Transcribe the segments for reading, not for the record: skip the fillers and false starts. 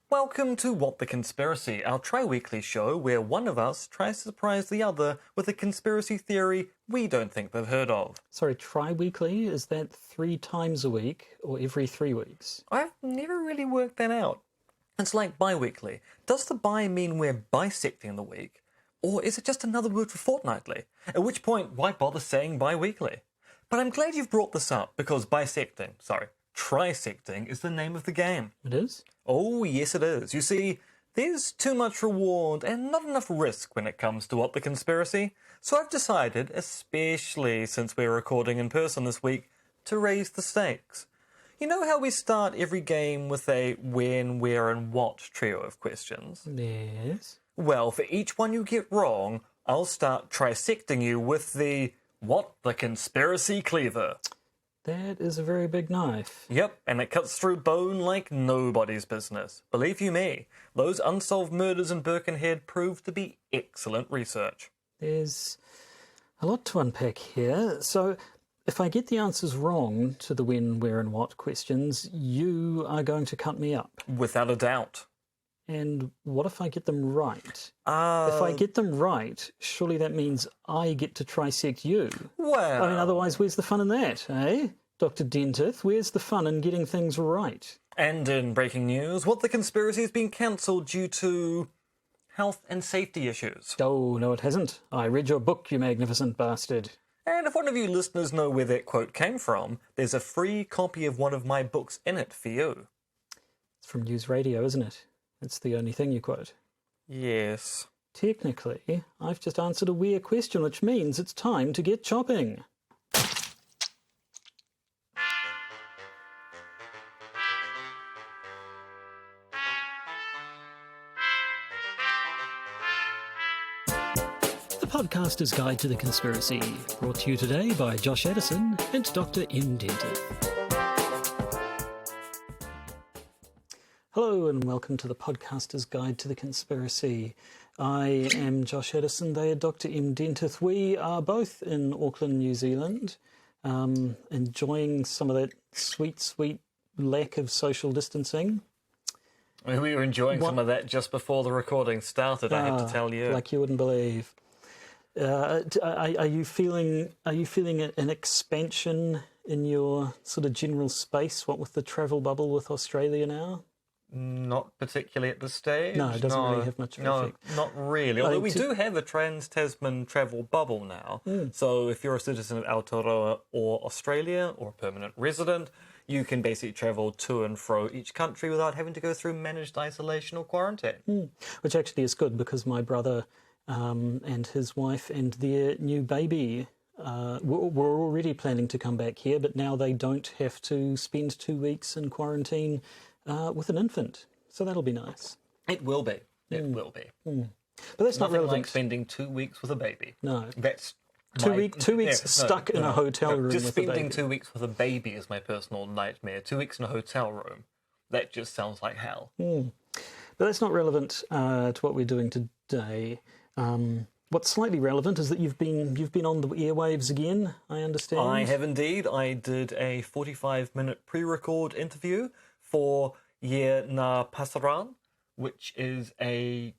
Welcome to What the Conspiracy, our tri-weekly show where one of us tries to surprise the other with a conspiracy theory we don't think they've heard of. Sorry, tri-weekly? Is that 3 times a week or every 3 weeks? I've never really worked that out. It's like bi-weekly. Does the bi mean we're bisecting the week? Or is it just another word for fortnightly? At which point, why bother saying bi-weekly? But I'm glad you've brought this up because trisecting is the name of the game. It is? Oh, yes it is. You see, there's too much reward and not enough risk when it comes to What the Conspiracy. So I've decided, especially since we're recording in person this week, to raise the stakes. You know how we start every game with a when, where and what trio of questions? Yes. Well, for each one you get wrong, I'll start trisecting you with the What the Conspiracy cleaver. That is a very big knife. Yep, and it cuts through bone like nobody's business. Believe you me, those unsolved murders in Birkenhead proved to be excellent research. There's a lot to unpack here. So, if I get the answers wrong to the when, where and what questions, you are going to cut me up. Without a doubt. And what if I get them right? If I get them right, surely that means I get to trisect you. Well... I mean, otherwise, where's the fun in that, eh? Dr. Dentith, where's the fun in getting things right? And in breaking news, What the Conspiracy has been cancelled due to health and safety issues. Oh, no it hasn't. I read your book, you magnificent bastard. And if one of you listeners know where that quote came from, there's a free copy of one of my books in it for you. It's from News Radio, isn't it? It's the only thing you quote. Yes. Technically, I've just answered a weird question, which means it's time to get chopping. The Podcaster's Guide to the Conspiracy, brought to you today by Josh Addison and Dr. M. Dentith. Hello and welcome to the Podcaster's Guide to the Conspiracy. I am Josh Addison, they are Dr. M. Dentith. We are both in Auckland, New Zealand, enjoying some of that sweet, sweet lack of social distancing. We were enjoying some of that just before the recording started, I have to tell you. Like you wouldn't believe. Are you feeling an expansion in your sort of general space, what with the travel bubble with Australia now? Not particularly at this stage. No, it doesn't really have much of an effect. No, not really. Although we do have a Trans-Tasman travel bubble now. So if you're a citizen of Aotearoa or Australia or a permanent resident, you can basically travel to and fro each country without having to go through managed isolation or quarantine. Which actually is good because my brother and his wife and their new baby were already planning to come back here, but now they don't have to spend 2 weeks in quarantine with an infant. So that'll be nice. It will be. It will be. But that's not relevant. Like spending 2 weeks with a baby. No. That's 2 weeks stuck in a hotel room just with a baby. spending 2 weeks with a baby is my personal nightmare. 2 weeks in a hotel room. That just sounds like hell. But that's not relevant to what we're doing today. What's slightly relevant is that you've been on the airwaves again, I understand. I have indeed. I did a 45-minute pre-record interview for Ye Na Pasaran, which is a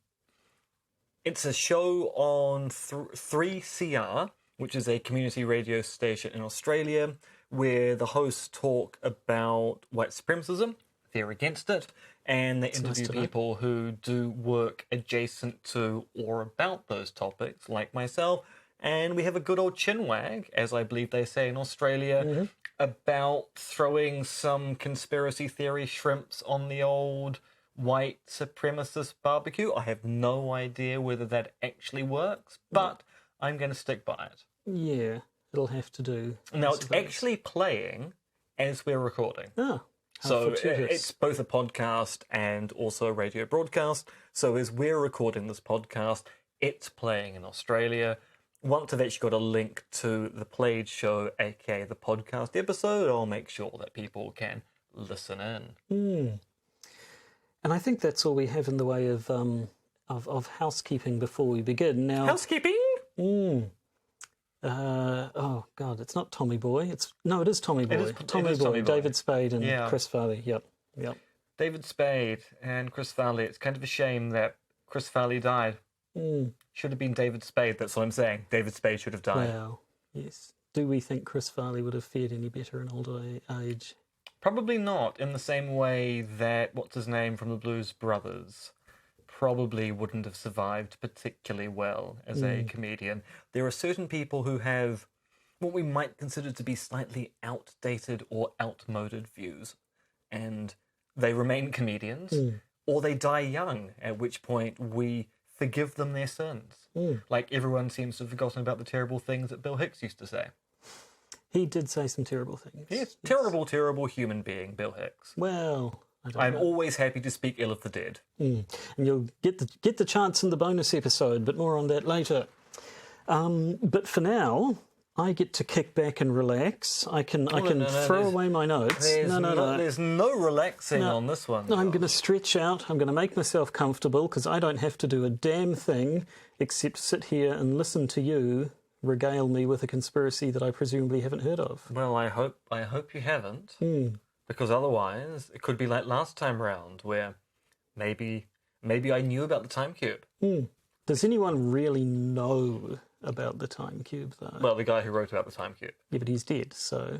show on 3CR, which is a community radio station in Australia, where the hosts talk about white supremacism, they're against it, and they interview people who do work adjacent to or about those topics, like myself. And we have a good old chinwag, as I believe they say in Australia, about throwing some conspiracy theory shrimps on the old white supremacist barbecue. I have no idea whether that actually works, but I'm going to stick by it. Yeah, it'll have to do. Now, it's actually playing as we're recording. Oh. So it's both a podcast and also a radio broadcast. So as we're recording this podcast, it's playing in Australia. Once I've actually got a link to the played show, aka the podcast episode, I'll make sure that people can listen in. And I think that's all we have in the way of housekeeping before we begin. Now, housekeeping? Oh God, it's not Tommy Boy. It is Tommy Boy. Tommy Boy. David Spade and Chris Farley. Yep. David Spade and Chris Farley. It's kind of a shame that Chris Farley died. Should have been David Spade, that's what I'm saying. David Spade should have died. Well, yes. Do we think Chris Farley would have fared any better in older age? Probably not, in the same way that, what's his name from the Blues Brothers, probably wouldn't have survived particularly well as a comedian. There are certain people who have what we might consider to be slightly outdated or outmoded views, and they remain comedians, or they die young, at which point we forgive them their sins. Like everyone seems to have forgotten about the terrible things that Bill Hicks used to say. He did say some terrible things. Yes, terrible, terrible human being, Bill Hicks. Well, I'm always happy to speak ill of the dead. And you'll get the chance in the bonus episode, but more on that later. But for now, I get to kick back and relax. I can throw away my notes. There's no relaxing on this one. No, I'm going to stretch out. I'm going to make myself comfortable because I don't have to do a damn thing except sit here and listen to you regale me with a conspiracy that I presumably haven't heard of. Well, I hope you haven't, because otherwise it could be like last time round, where maybe I knew about the time cube. Does anyone really know about the time cube, though? Well, the guy who wrote about the time cube. Yeah, but he's dead, so...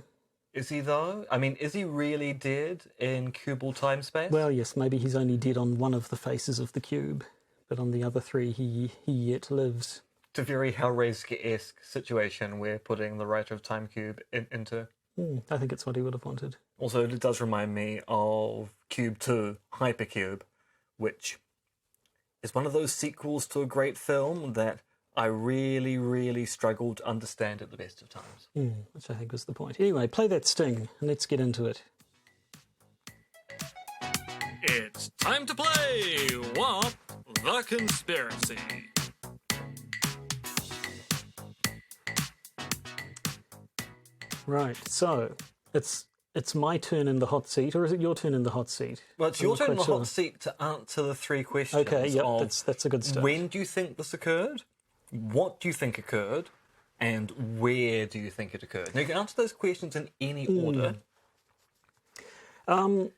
Is he, though? I mean, is he really dead in cubal time space? Well, yes, maybe he's only dead on one of the faces of the cube, but on the other three he yet lives. It's a very Hellraiser-esque situation we're putting the writer of Time Cube into. I think it's what he would have wanted. Also, it does remind me of Cube 2, Hypercube, which is one of those sequels to a great film that I really, really struggled to understand at the best of times. Which I think was the point. Anyway, play that sting and let's get into it. It's time to play What the Conspiracy. Right, so it's my turn in the hot seat, or is it your turn in the hot seat? Well, it's your turn in the hot seat to answer the three questions. Okay, yep, that's a good start. When do you think this occurred? What do you think occurred? And where do you think it occurred? Now, you can answer those questions in any order. I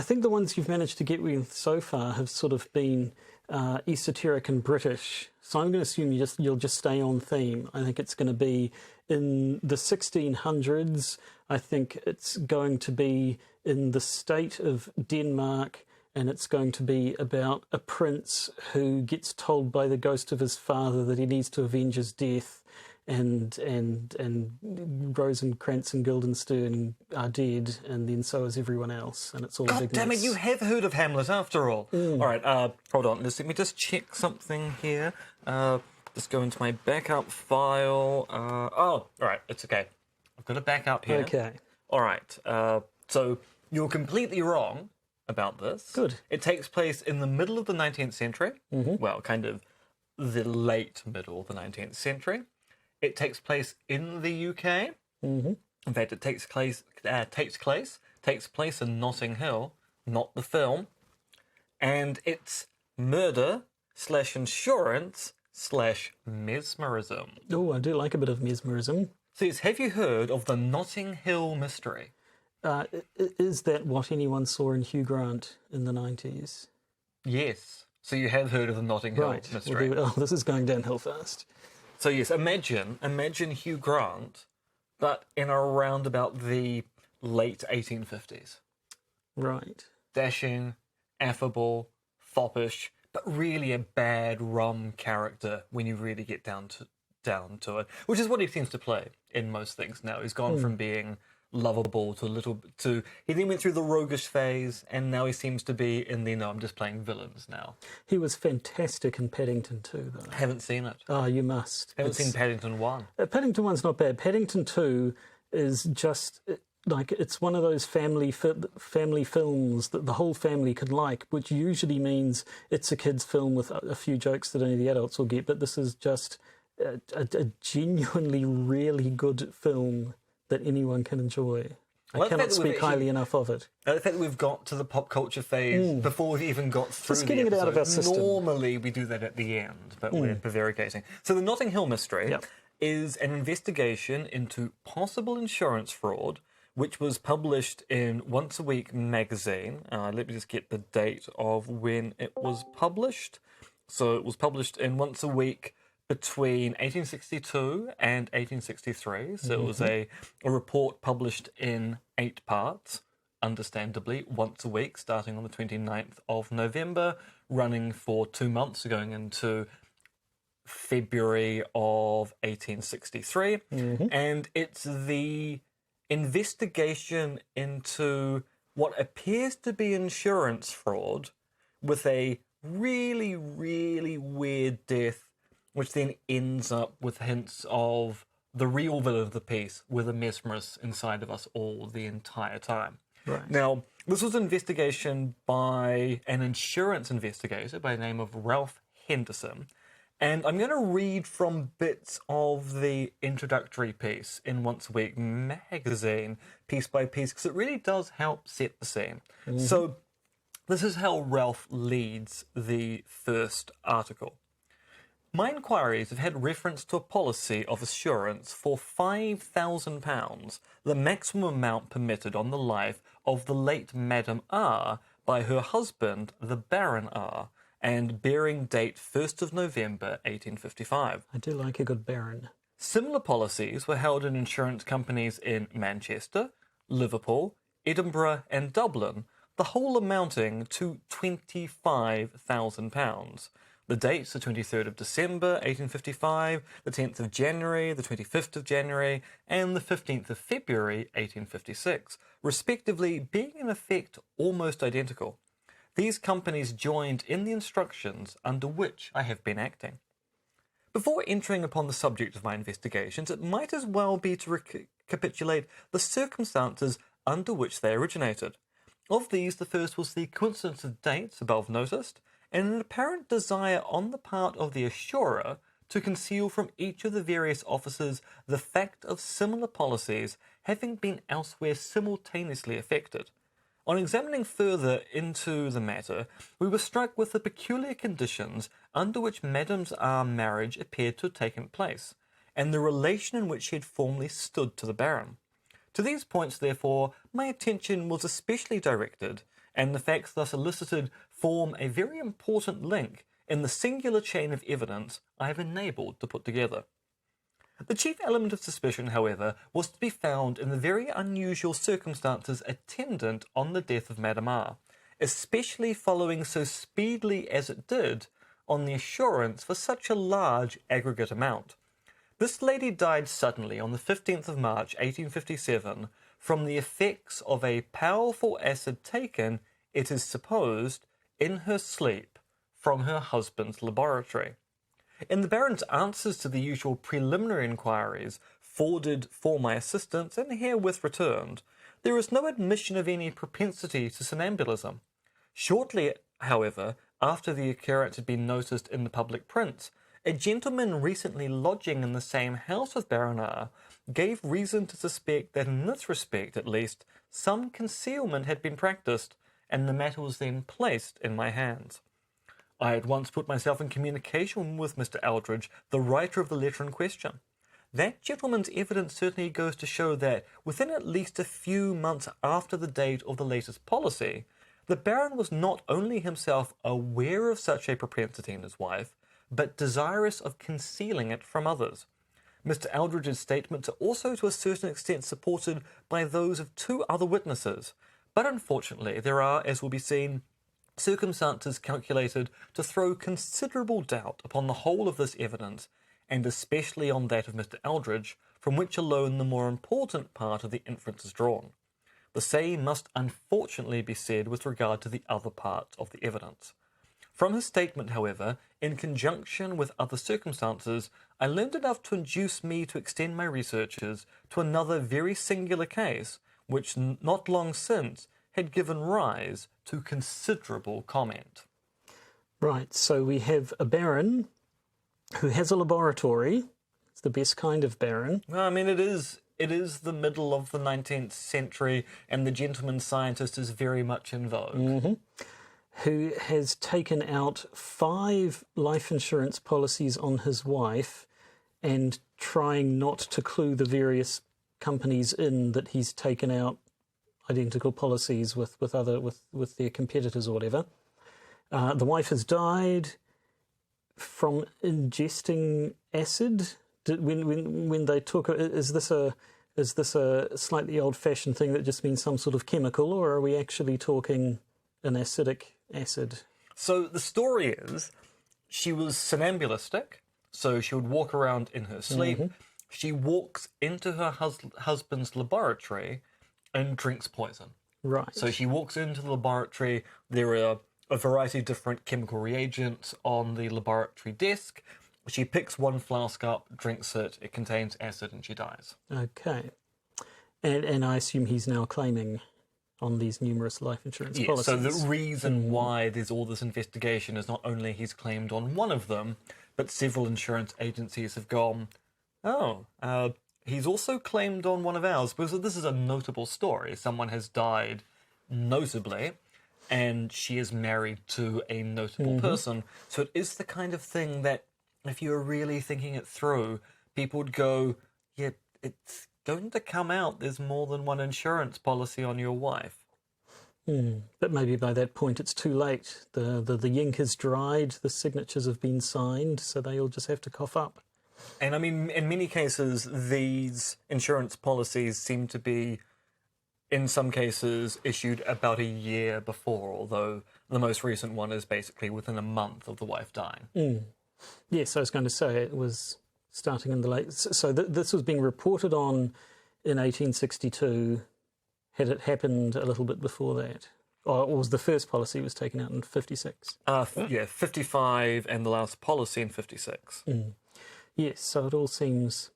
think the ones you've managed to get with so far have sort of been esoteric and British. So I'm going to assume you'll just stay on theme. I think it's going to be in the 1600s. I think it's going to be in the state of Denmark, and it's going to be about a prince who gets told by the ghost of his father that he needs to avenge his death, and Rosencrantz and Guildenstern are dead, and then so is everyone else, and it's all a God big damn it, mess. you have heard of Hamlet after all. All right, hold on. Let me just check something here. Just go into my backup file. All right, it's okay. I've got a backup here. Okay. All right, so you're completely wrong about this. Good. It takes place in the middle of the 19th century. Well, kind of the late middle of the 19th century. It takes place in the UK. In fact, it takes place in Notting Hill, not the film. And it's murder/insurance/mesmerism. Oh, I do like a bit of mesmerism. So, have you heard of the Notting Hill mystery? Is that what anyone saw in Hugh Grant in the 90s? Yes. So you have heard of the Notting Hill Right. mystery. This is going downhill fast. So yes, imagine Hugh Grant, but in around about the late 1850s. Right. Dashing, affable, foppish, but really a bad rum character when you really get down to it, which is what he seems to play in most things now. He's gone from being lovable to he then went through the roguish phase, and now he seems to be in the I'm just playing villains now. He was fantastic in Paddington 2, though. Haven't seen it. Oh, you must. Haven't seen Paddington 1. Paddington 1's not bad. Paddington 2 is just like, it's one of those family films that the whole family could like, which usually means it's a kid's film with a few jokes that only the adults will get, but this is just a genuinely really good film that anyone can enjoy. I cannot speak highly enough of it. I think we've got to the pop culture phase before we've even got through Just getting the it out of our episode. system. Normally we do that at the end, but we're prevaricating. So the Notting Hill mystery is an investigation into possible insurance fraud which was published in Once a Week magazine. Let me just get the date of when it was published. So it was published in Once a Week between 1862 and 1863. So it was a report published in 8 parts, understandably, once a week, starting on the 29th of November, running for 2 months, going into February of 1863. And it's the investigation into what appears to be insurance fraud with a really, really weird death, which then ends up with hints of the real villain of the piece, with a mesmerist inside of us all the entire time. Right. Now, this was an investigation by an insurance investigator by the name of Ralph Henderson. And I'm going to read from bits of the introductory piece in Once a Week magazine, piece by piece, because it really does help set the scene. So this is how Ralph leads the first article. My inquiries have had reference to a policy of assurance for £5,000, the maximum amount permitted on the life of the late Madam R by her husband, the Baron R, and bearing date 1st of November 1855. I do like a good Baron. Similar policies were held in insurance companies in Manchester, Liverpool, Edinburgh and Dublin, the whole amounting to £25,000. The dates, the 23rd of December 1855, the 10th of January, the 25th of January, and the 15th of February 1856, respectively, being in effect almost identical. These companies joined in the instructions under which I have been acting. Before entering upon the subject of my investigations, it might as well be to recapitulate the circumstances under which they originated. Of these, the first was the coincidence of dates above noticed, and an apparent desire on the part of the assurer to conceal from each of the various officers the fact of similar policies having been elsewhere simultaneously effected. On examining further into the matter, we were struck with the peculiar conditions under which Madam's R marriage appeared to have taken place, and the relation in which she had formerly stood to the Baron. To these points, therefore, my attention was especially directed, and the facts thus elicited form a very important link in the singular chain of evidence I have enabled to put together. The chief element of suspicion, however, was to be found in the very unusual circumstances attendant on the death of Madame R, especially following so speedily as it did on the assurance for such a large aggregate amount. This lady died suddenly on the 15th of March 1857 from the effects of a powerful acid taken, it is supposed, in her sleep from her husband's laboratory. In the Baron's answers to the usual preliminary inquiries forwarded for my assistance and herewith returned, there is no admission of any propensity to somnambulism. Shortly, however, after the occurrence had been noticed in the public prints, a gentleman recently lodging in the same house with Baron R gave reason to suspect that in this respect, at least, some concealment had been practised, and the matter was then placed in my hands. I at once put myself in communication with Mr. Aldridge, the writer of the letter in question. That gentleman's evidence certainly goes to show that, within at least a few months after the date of the latest policy, the Baron was not only himself aware of such a propensity in his wife, but desirous of concealing it from others. Mr. Aldridge's statements are also to a certain extent supported by those of 2 other witnesses, but unfortunately there are, as will be seen, circumstances calculated to throw considerable doubt upon the whole of this evidence, and especially on that of Mr. Aldridge, from which alone the more important part of the inference is drawn. The same must unfortunately be said with regard to the other parts of the evidence. From his statement, however, in conjunction with other circumstances, I learned enough to induce me to extend my researches to another very singular case, which not long since had given rise to considerable comment. Right, so we have a Baron who has a laboratory. It's the best kind of Baron. I mean, it is the middle of the 19th century, and the gentleman scientist is very much in vogue. Who has taken out 5 life insurance policies on his wife and trying not to clue the various companies in that he's taken out identical policies with their competitors or whatever. The wife has died from ingesting acid. When they talk, is this a slightly old-fashioned thing that just means some sort of chemical, or are we actually talking an acidic acid? So the story is, she was somnambulistic, so she would walk around in her sleep. She walks into her husband's laboratory and drinks poison. Right. So she walks into the laboratory. There are a variety of different chemical reagents on the laboratory desk. She picks one flask up, drinks it. It contains acid, and she dies. Okay. And I assume he's now claiming on these numerous life insurance policies. So the reason why there's all this investigation is not only he's claimed on one of them, but several insurance agencies have gone, he's also claimed on one of ours, because this is a notable story. Someone has died notably, and she is married to a notable person. So it is the kind of thing that, if you're really thinking it through, people would go, yeah, it's going to come out there's more than one insurance policy on your wife. But maybe by that point it's too late. The ink is dried, the signatures have been signed, so they all just have to cough up. And I mean, in many cases, these insurance policies seem to be, in some cases, issued about a year before, although the most recent one is basically within a month of the wife dying. Yes, I was going to say it was starting in the late... So this was being reported on in 1862. Had it happened a little bit before that? Or was the first policy was taken out in 56? 55, and the last policy in 56. Yes, so it all seems...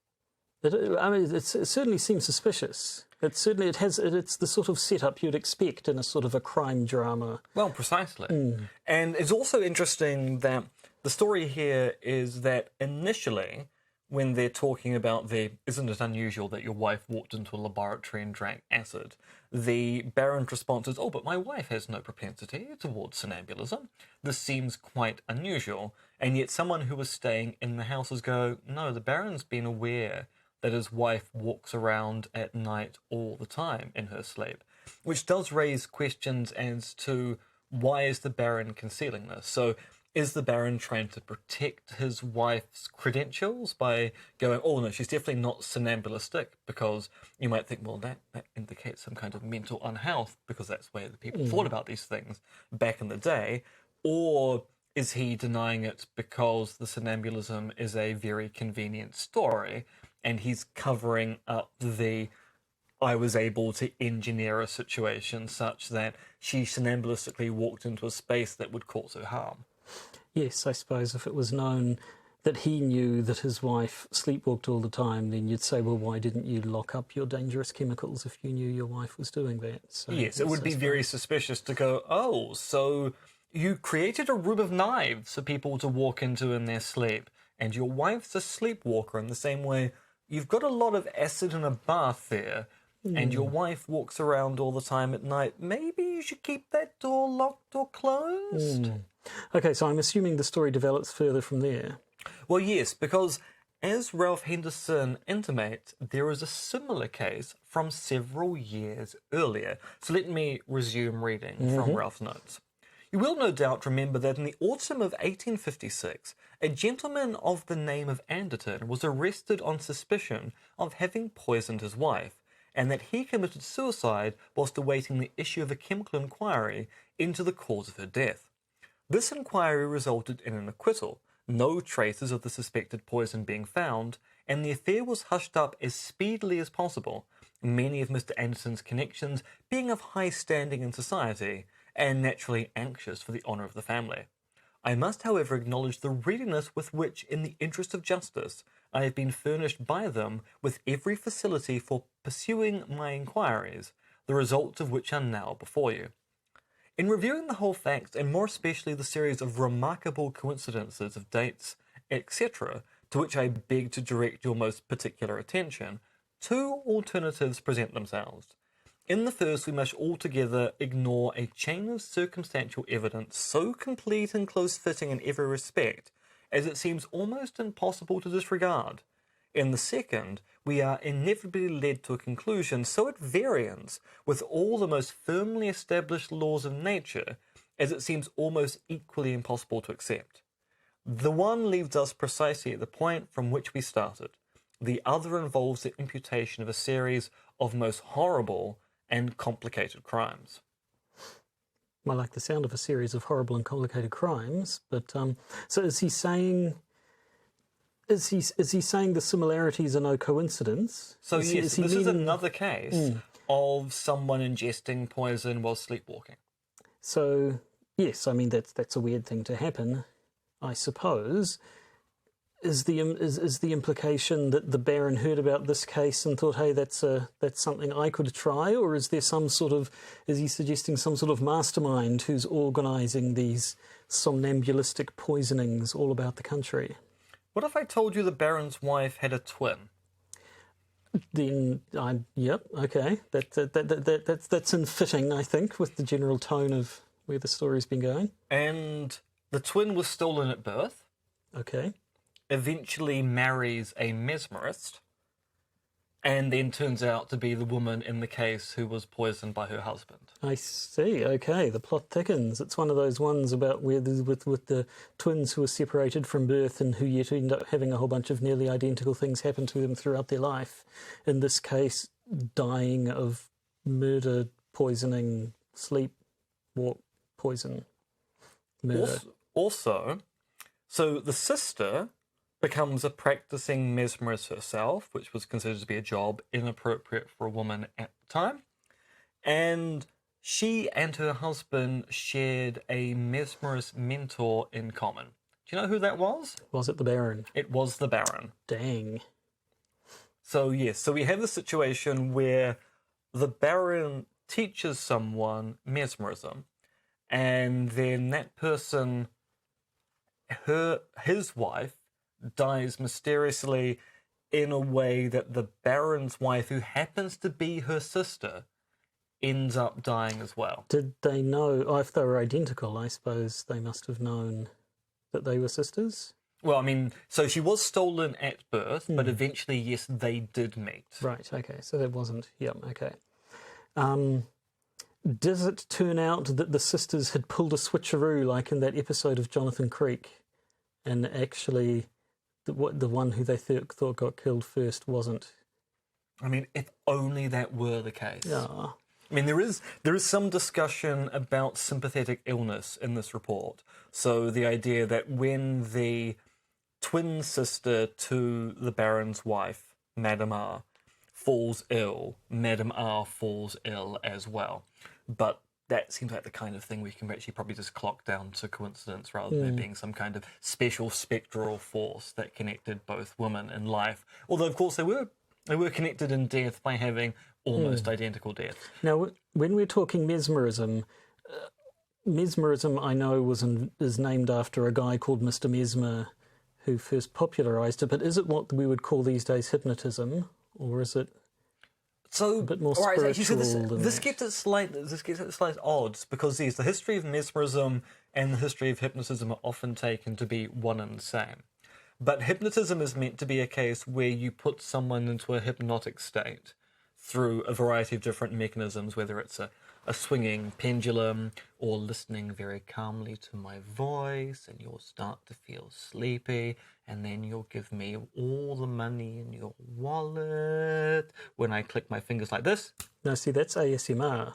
it certainly seems suspicious. It's the sort of setup you'd expect in a sort of a crime drama. Well, precisely. And it's also interesting that the story here is that initially, when they're talking about isn't it unusual that your wife walked into a laboratory and drank acid, the Baron's response is, but my wife has no propensity towards somnambulism. This seems quite unusual. And yet someone who was staying in the houses go, no, the Baron's been aware that his wife walks around at night all the time in her sleep, which does raise questions as to why is the Baron concealing this? So is the Baron trying to protect his wife's credentials by going, oh no, she's definitely not somnambulistic? Because you might think, well, that indicates some kind of mental unhealth, because that's where the people thought about these things back in the day. Or is he denying it because the somnambulism is a very convenient story, and he's covering up I was able to engineer a situation such that she somnambulistically walked into a space that would cause her harm? Yes, I suppose if it was known that he knew that his wife sleepwalked all the time, then you'd say, well, why didn't you lock up your dangerous chemicals if you knew your wife was doing that? So, yes, it would be very suspicious to go, so you created a room of knives for people to walk into in their sleep, and your wife's a sleepwalker in the same way. You've got a lot of acid in a bath there, and your wife walks around all the time at night. Maybe you should keep that door locked or closed? Okay, so I'm assuming the story develops further from there. Well, yes, because as Ralph Henderson intimates, there is a similar case from several years earlier. So let me resume reading from Ralph's notes. You will no doubt remember that in the autumn of 1856, a gentleman of the name of Anderton was arrested on suspicion of having poisoned his wife, and that he committed suicide whilst awaiting the issue of a chemical inquiry into the cause of her death. This inquiry resulted in an acquittal, no traces of the suspected poison being found, and the affair was hushed up as speedily as possible, many of Mr. Anderson's connections being of high standing in society, and naturally anxious for the honour of the family. I must, however, acknowledge the readiness with which, in the interest of justice, I have been furnished by them with every facility for pursuing my inquiries, the results of which are now before you. In reviewing the whole facts, and more especially the series of remarkable coincidences of dates, etc., to which I beg to direct your most particular attention, two alternatives present themselves. In the first, we must altogether ignore a chain of circumstantial evidence so complete and close-fitting in every respect, as it seems almost impossible to disregard. In the second, we are inevitably led to a conclusion so at variance with all the most firmly established laws of nature as it seems almost equally impossible to accept. The one leaves us precisely at the point from which we started. The other involves the imputation of a series of most horrible and complicated crimes. I like the sound of a series of horrible and complicated crimes, but so is he saying? Is he saying the similarities are no coincidence? So yes, this is another case of someone ingesting poison while sleepwalking. So yes, I mean that's a weird thing to happen, I suppose. Is the implication that the Baron heard about this case and thought, hey, that's something I could try, or is there is he suggesting some sort of mastermind who's organising these somnambulistic poisonings all about the country? What if I told you the Baron's wife had a twin? Then yep, okay, that's fitting, I think, with the general tone of where the story's been going. And the twin was stolen at birth. Okay. Eventually marries a mesmerist, and then turns out to be the woman in the case who was poisoned by her husband. I see. Okay, the plot thickens. It's one of those ones about where with the twins who are separated from birth and who yet end up having a whole bunch of nearly identical things happen to them throughout their life. In this case, dying of murder, poisoning, sleep, walk, poison, murder. Also, so the sister becomes a practicing mesmerist herself, which was considered to be a job inappropriate for a woman at the time. And she and her husband shared a mesmerist mentor in common. Do you know who that was? Was it the Baron? It was the Baron. Dang. So yes, so we have the situation where the Baron teaches someone mesmerism, and then that person, his wife, dies mysteriously in a way that the Baron's wife, who happens to be her sister, ends up dying as well. Did they know? Oh, if they were identical, I suppose they must have known that they were sisters. Well, I mean, so she was stolen at birth, but eventually, yes, they did meet. Right, okay, so that wasn't... Yep, okay. Does it turn out that the sisters had pulled a switcheroo like in that episode of Jonathan Creek, and actually the one who they thought got killed first wasn't? I mean, if only that were the case. Yeah. I mean, there is some discussion about sympathetic illness in this report. So the idea that when the twin sister to the Baron's wife, Madame R, falls ill, Madame R falls ill as well. But that seems like the kind of thing we can actually probably just clock down to coincidence rather than there being some kind of special spectral force that connected both women in life. Although, of course, they were connected in death by having almost identical deaths. Now, when we're talking mesmerism, mesmerism I know is named after a guy called Mr. Mesmer who first popularised it, but is it what we would call these days hypnotism, or is it a bit more spiritual? This gets at slight odds, because the history of mesmerism and the history of hypnotism are often taken to be one and the same. But hypnotism is meant to be a case where you put someone into a hypnotic state through a variety of different mechanisms, whether it's a swinging pendulum or listening very calmly to my voice, and you'll start to feel sleepy, and then you'll give me all the money in your wallet when I click my fingers like this. No, see, that's ASMR.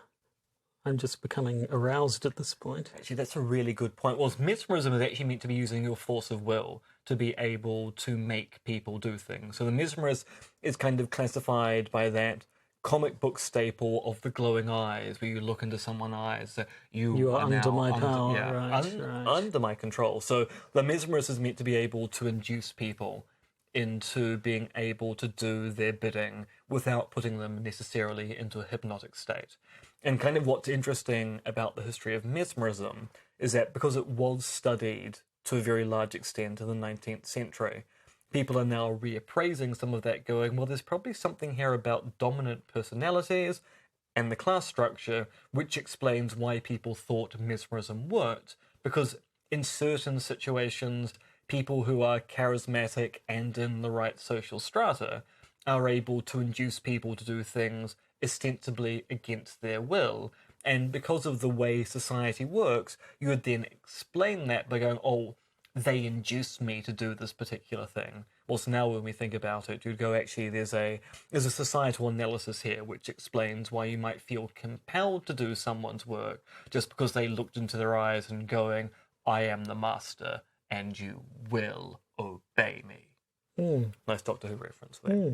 I'm just becoming aroused at this point. Actually, that's a really good point. Well, mesmerism is actually meant to be using your force of will to be able to make people do things. So the mesmerist is kind of classified by that comic book staple of the glowing eyes, where you look into someone's eyes. You are under my power, right. Under my control. So the mesmerist is meant to be able to induce people into being able to do their bidding without putting them necessarily into a hypnotic state. And kind of what's interesting about the history of mesmerism is that because it was studied to a very large extent in the 19th century, people are now reappraising some of that, going, well, there's probably something here about dominant personalities and the class structure, which explains why people thought mesmerism worked, because in certain situations, people who are charismatic and in the right social strata are able to induce people to do things ostensibly against their will. And because of the way society works, you would then explain that by going, oh, they induced me to do this particular thing. Well, so now when we think about it, you'd go, actually, there's a societal analysis here which explains why you might feel compelled to do someone's work just because they looked into their eyes and going, I am the master and you will obey me. Nice Doctor Who reference there.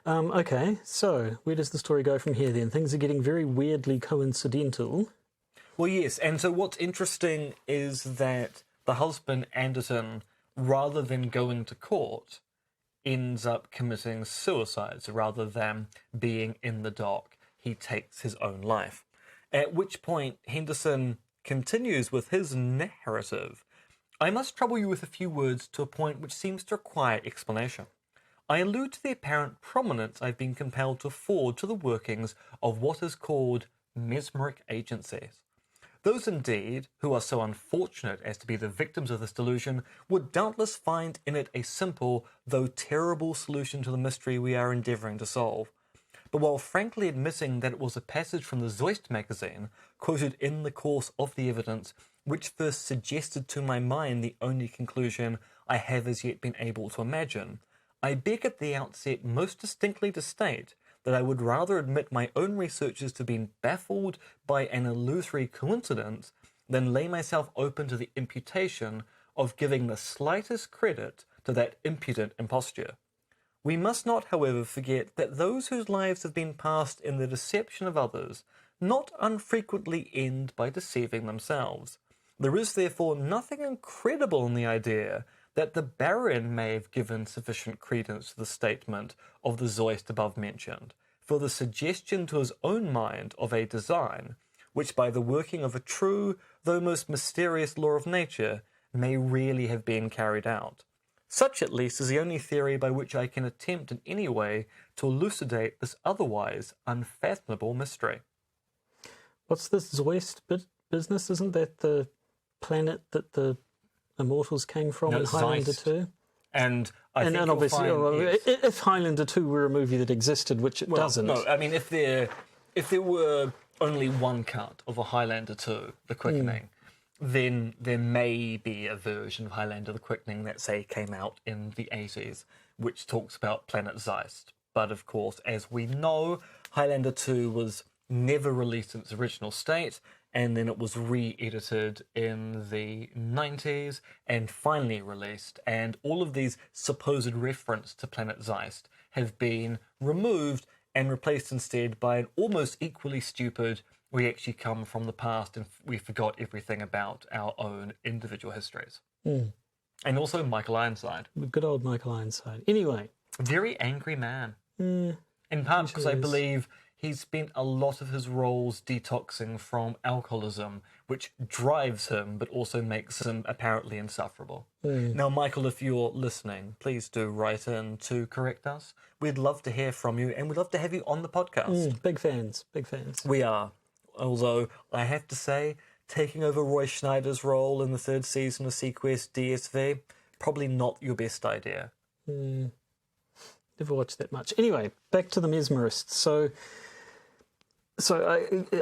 Okay, so where does the story go from here then? Things are getting very weirdly coincidental. Well, yes, and so what's interesting is that the husband, Anderton, rather than going to court, ends up committing suicide. So rather than being in the dock, he takes his own life. At which point, Henderson continues with his narrative. I must trouble you with a few words to a point which seems to require explanation. I allude to the apparent prominence I've been compelled to afford to the workings of what is called mesmeric agencies. Those, indeed, who are so unfortunate as to be the victims of this delusion would doubtless find in it a simple, though terrible solution to the mystery we are endeavouring to solve. But while frankly admitting that it was a passage from the Zeust magazine, quoted in the course of the evidence, which first suggested to my mind the only conclusion I have as yet been able to imagine, I beg at the outset most distinctly to state that I would rather admit my own researches to have been baffled by an illusory coincidence than lay myself open to the imputation of giving the slightest credit to that impudent imposture. We must not, however, forget that those whose lives have been passed in the deception of others not unfrequently end by deceiving themselves. There is therefore nothing incredible in the idea that the Baron may have given sufficient credence to the statement of the Zeust above mentioned, for the suggestion to his own mind of a design, which by the working of a true, though most mysterious law of nature, may really have been carried out. Such at least is the only theory by which I can attempt in any way to elucidate this otherwise unfathomable mystery. What's this Zeust business? Isn't that the planet that the Immortals came from in Highlander Zeist. 2? And I think you'll obviously, find, yes. if Highlander 2 were a movie that existed, which it doesn't. No, I mean, if there were only one cut of a Highlander 2, The Quickening, then there may be a version of Highlander The Quickening that, say, came out in the 80s, which talks about planet Zeist. But, of course, as we know, Highlander 2 was never released in its original state, and then it was re-edited in the 90s and finally released, and all of these supposed reference to planet Zeist have been removed and replaced instead by an almost equally stupid, we actually come from the past and we forgot everything about our own individual histories. And also Michael Ironside. Good old Michael Ironside. Anyway. Very angry man. In part because I believe he's spent a lot of his roles detoxing from alcoholism, which drives him, but also makes him apparently insufferable. Now, Michael, if you're listening, please do write in to correct us. We'd love to hear from you, and we'd love to have you on the podcast. Big fans. We are. Although, I have to say, taking over Roy Schneider's role in the third season of Sequest DSV, probably not your best idea. Never watched that much. Anyway, back to the mesmerists. So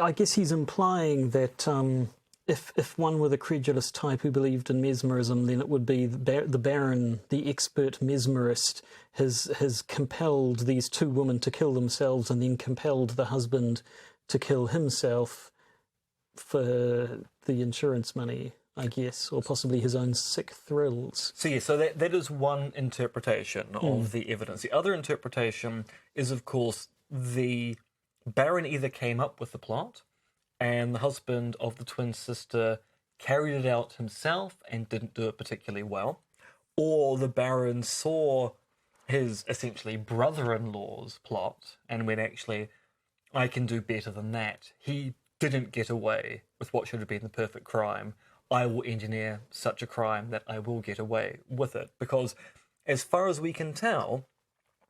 I guess he's implying that if one were the credulous type who believed in mesmerism, then it would be the Baron, the expert mesmerist, has compelled these two women to kill themselves and then compelled the husband to kill himself for the insurance money, I guess, or possibly his own sick thrills. So that is one interpretation of the evidence. The other interpretation is, of course, the Baron either came up with the plot and the husband of the twin sister carried it out himself and didn't do it particularly well, or the Baron saw his essentially brother-in-law's plot and went, actually, I can do better than that. He didn't get away with what should have been the perfect crime. I will engineer such a crime that I will get away with it. Because as far as we can tell,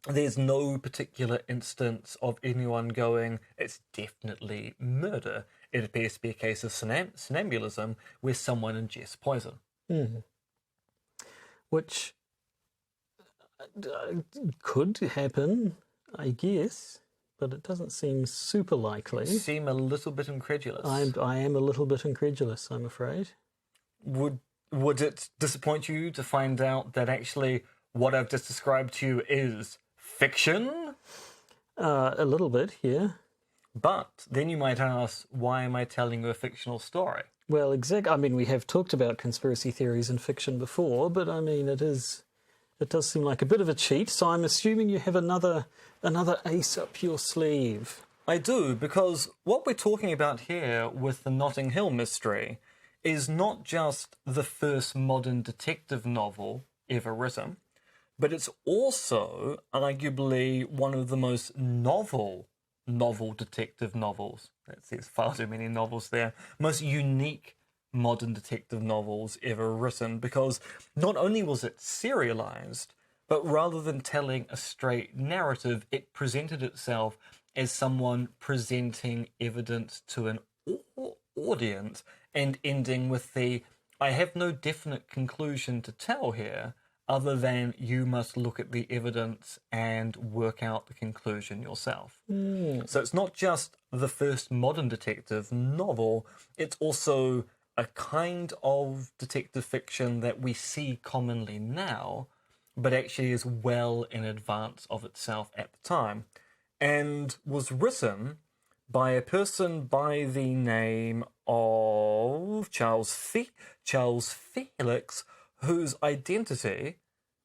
there's no particular instance of anyone going, it's definitely murder. It appears to be a case of somnambulism where someone ingests poison. which could happen, I guess, but it doesn't seem super likely. You seem a little bit incredulous. I am a little bit incredulous, I'm afraid. Would it disappoint you to find out that actually what I've just described to you is fiction? A little bit, yeah. But then you might ask, why am I telling you a fictional story? Well, I mean, we have talked about conspiracy theories in fiction before, but I mean, it does seem like a bit of a cheat, so I'm assuming you have another ace up your sleeve. I do, because what we're talking about here with the Notting Hill mystery is not just the first modern detective novel ever written, but it's also arguably one of the most novel detective novels. There's far too many novels there. Most unique modern detective novels ever written, because not only was it serialized, but rather than telling a straight narrative, it presented itself as someone presenting evidence to an audience and ending with the, I have no definite conclusion to tell here, other than you must look at the evidence and work out the conclusion yourself. So it's not just the first modern detective novel, it's also a kind of detective fiction that we see commonly now, but actually is well in advance of itself at the time, and was written by a person by the name of Charles Felix, whose identity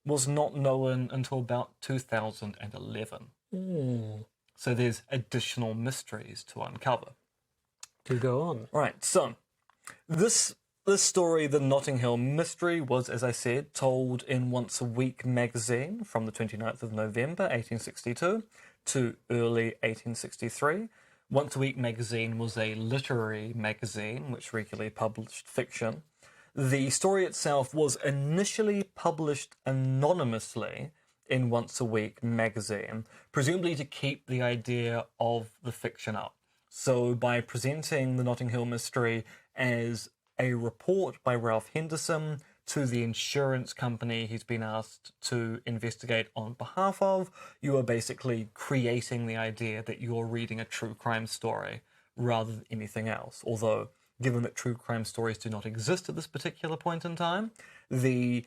was not known until about 2011. So there's additional mysteries to uncover. Do go on. Right, so this story, the Notting Hill Mystery, was, as I said, told in Once a Week magazine from the 29th of November 1862 to early 1863. Once a Week magazine was a literary magazine which regularly published fiction. The story itself was initially published anonymously in Once a Week magazine, presumably to keep the idea of the fiction up. So by presenting the Notting Hill Mystery as a report by Ralph Henderson to the insurance company he's been asked to investigate on behalf of, you are basically creating the idea that you're reading a true crime story rather than anything else. Although, given that true crime stories do not exist at this particular point in time, the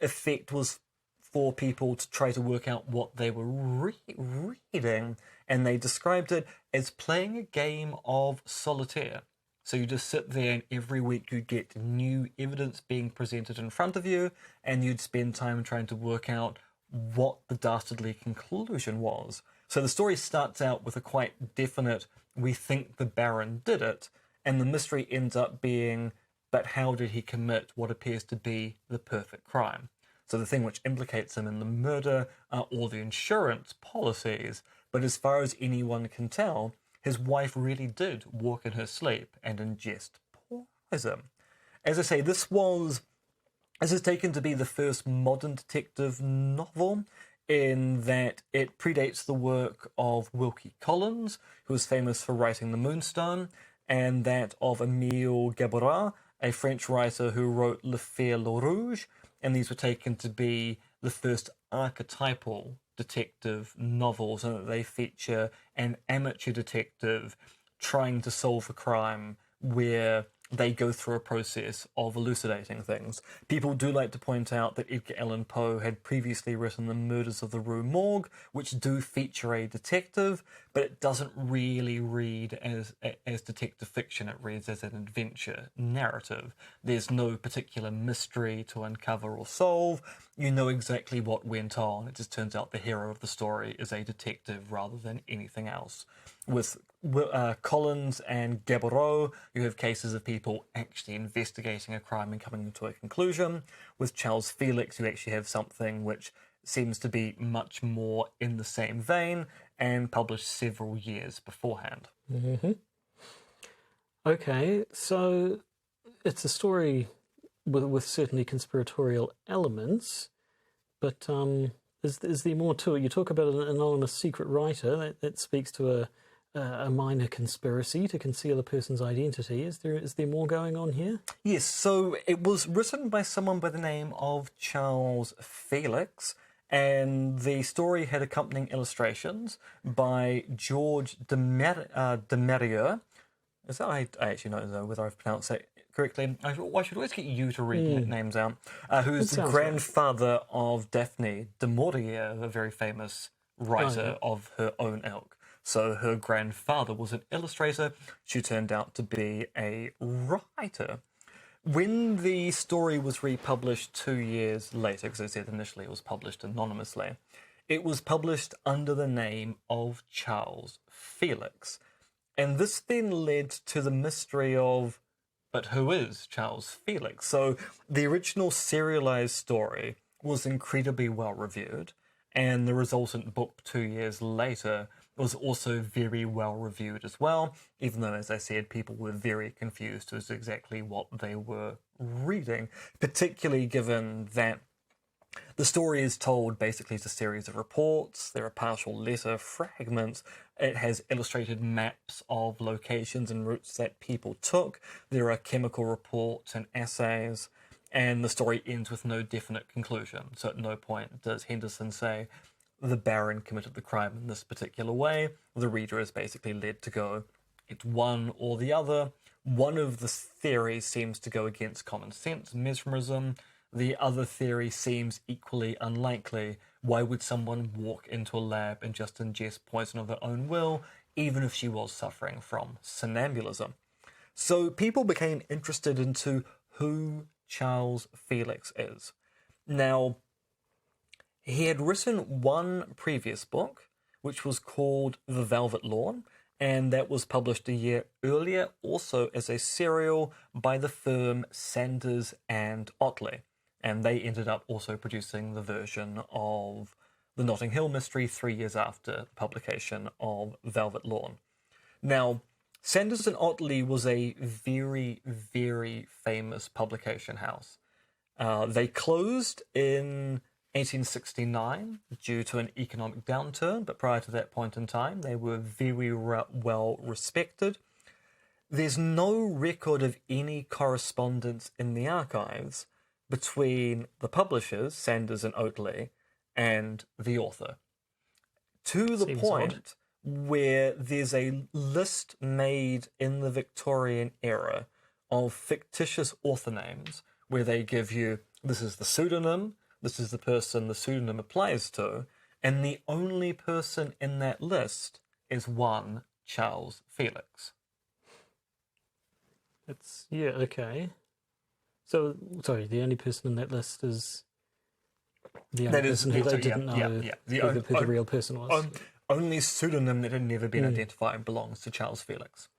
effect was for people to try to work out what they were reading, and they described it as playing a game of solitaire. So you just sit there and every week you'd get new evidence being presented in front of you, and you'd spend time trying to work out what the dastardly conclusion was. So the story starts out with a quite definite, we think the Baron did it, and the mystery ends up being, but how did he commit what appears to be the perfect crime? So the thing which implicates him in the murder are all the insurance policies, but as far as anyone can tell, his wife really did walk in her sleep and ingest poison. As I say, this is taken to be the first modern detective novel in that it predates the work of Wilkie Collins, who was famous for writing The Moonstone, and that of Émile Gaborat, a French writer who wrote Le Fer le Rouge, and these were taken to be the first archetypal detective novels, and that they feature an amateur detective trying to solve a crime where they go through a process of elucidating things. People do like to point out that Edgar Allan Poe had previously written The Murders of the Rue Morgue, which do feature a detective, but it doesn't really read as detective fiction. It reads as an adventure narrative. There's no particular mystery to uncover or solve. You know exactly what went on. It just turns out the hero of the story is a detective rather than anything else. With Collins and Gaboreau, you have cases of people actually investigating a crime and coming to a conclusion. With Charles Felix, you actually have something which seems to be much more in the same vein and published several years beforehand. Mm-hmm. Okay, so it's a story with certainly conspiratorial elements, but is there more to it? You talk about an anonymous secret writer that speaks to a minor conspiracy to conceal a person's identity. Is there more going on here? Yes, so it was written by someone by the name of Charles Felix, and the story had accompanying illustrations by George de. Is that I actually don't know whether I've pronounced that correctly. I should always get you to read names out. Who's the grandfather of Daphne du Maurier, a very famous writer of her own ilk. So her grandfather was an illustrator. She turned out to be a writer. When the story was republished 2 years later, because I said initially it was published anonymously, it was published under the name of Charles Felix. And this then led to the mystery of, but who is Charles Felix? So the original serialized story was incredibly well reviewed, and the resultant book 2 years later was also very well reviewed as well, even though, as I said, people were very confused as to exactly what they were reading, particularly given that the story is told basically as a series of reports. There are partial letter fragments. It has illustrated maps of locations and routes that people took. There are chemical reports and essays, and the story ends with no definite conclusion. So at no point does Henderson say, the Baron committed the crime in this particular way. The reader is basically led to go, it's one or the other. One of the theories seems to go against common sense, mesmerism. The other theory seems equally unlikely. Why would someone walk into a lab and just ingest poison of their own will, even if she was suffering from somnambulism? So people became interested into who Charles Felix is. Now, he had written one previous book, which was called The Velvet Lawn, and that was published a year earlier, also as a serial by the firm Sanders and Otley. And they ended up also producing the version of the Notting Hill Mystery 3 years after the publication of Velvet Lawn. Now, Sanders and Otley was a very, very famous publication house. They closed in 1869 due to an economic downturn, but prior to that point in time, they were very well respected. There's no record of any correspondence in the archives between the publishers, Sanders and Otley, and the author. To the point where there's a list made in the Victorian era of fictitious author names, where they give you, this is the pseudonym, this is the person the pseudonym applies to, and the only person in that list is one Charles Felix. Okay. So, sorry, the only person in that list is the only person who they didn't know who the real person was. Only pseudonym that had never been identified belongs to Charles Felix.